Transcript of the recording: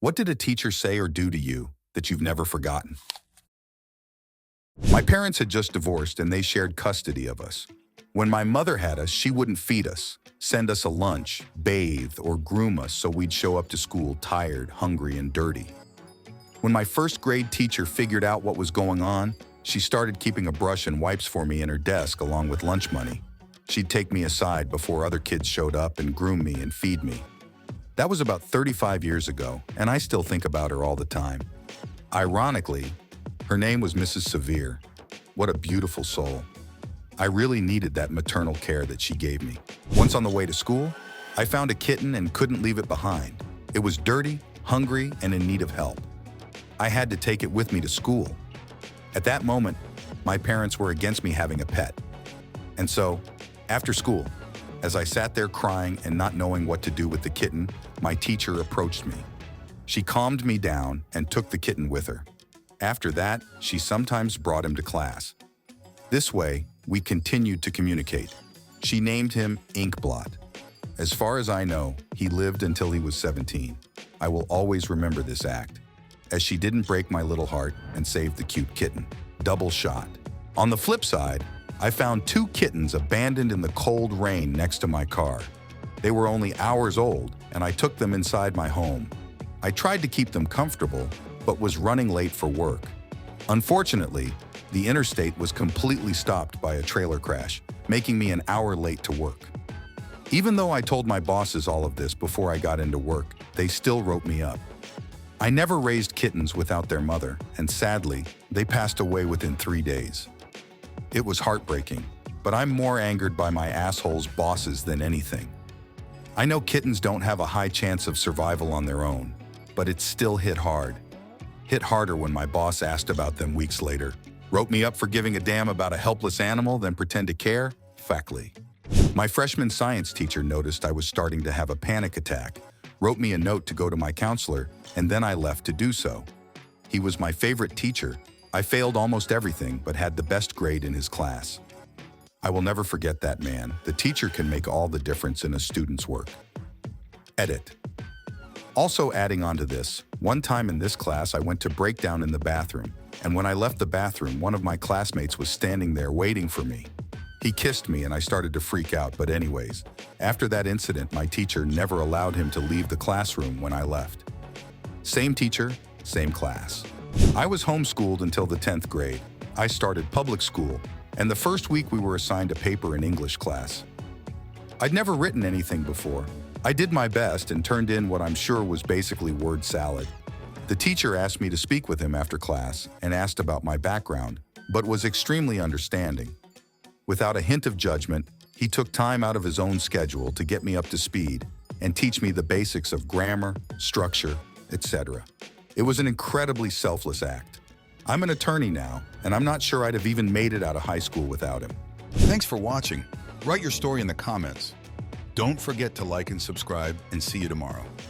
What did a teacher say or do to you that you've never forgotten? My parents had just divorced and they shared custody of us. When my mother had us, she wouldn't feed us, send us a lunch, bathe, or groom us so we'd show up to school tired, hungry, and dirty. When my first grade teacher figured out what was going on, she started keeping a brush and wipes for me in her desk along with lunch money. She'd take me aside before other kids showed up and groom me and feed me. That was about 35 years ago, and I still think about her all the time. Ironically, her name was Mrs. Severe. What a beautiful soul. I really needed that maternal care that she gave me. Once on the way to school, I found a kitten and couldn't leave it behind. It was dirty, hungry, and in need of help. I had to take it with me to school. At that moment, my parents were against me having a pet. And so, after school, as I sat there crying and not knowing what to do with the kitten, my teacher approached me. She calmed me down and took the kitten with her. After that, she sometimes brought him to class. This way, we continued to communicate. She named him Inkblot. As far as I know, he lived until he was 17. I will always remember this act, as she didn't break my little heart and saved the cute kitten. Double shot. On the flip side, I found 2 kittens abandoned in the cold rain next to my car. They were only hours old, and I took them inside my home. I tried to keep them comfortable, but was running late for work. Unfortunately, the interstate was completely stopped by a trailer crash, making me an hour late to work. Even though I told my bosses all of this before I got into work, they still wrote me up. I never raised kittens without their mother, and sadly, they passed away within 3 days. It was heartbreaking, but I'm more angered by my assholes' bosses than anything. I know kittens don't have a high chance of survival on their own, but it still hit hard. Hit harder when my boss asked about them weeks later. Wrote me up for giving a damn about a helpless animal, then pretend to care? Factly. My freshman science teacher noticed I was starting to have a panic attack, wrote me a note to go to my counselor, and then I left to do so. He was my favorite teacher. I failed almost everything, but had the best grade in his class. I will never forget that man. The teacher can make all the difference in a student's work. Edit. Also adding on to this, one time in this class I went to break down in the bathroom, and when I left the bathroom, one of my classmates was standing there waiting for me. He kissed me and I started to freak out, but anyways, after that incident, my teacher never allowed him to leave the classroom when I left. Same teacher, same class. I was homeschooled until the 10th grade. I started public school, and the first week we were assigned a paper in English class. I'd never written anything before. I did my best and turned in what I'm sure was basically word salad. The teacher asked me to speak with him after class and asked about my background, but was extremely understanding. Without a hint of judgment, he took time out of his own schedule to get me up to speed and teach me the basics of grammar, structure, etc. It was an incredibly selfless act. I'm an attorney now, and I'm not sure I'd have even made it out of high school without him. Thanks for watching. Write your story in the comments. Don't forget to like and subscribe, and see you tomorrow.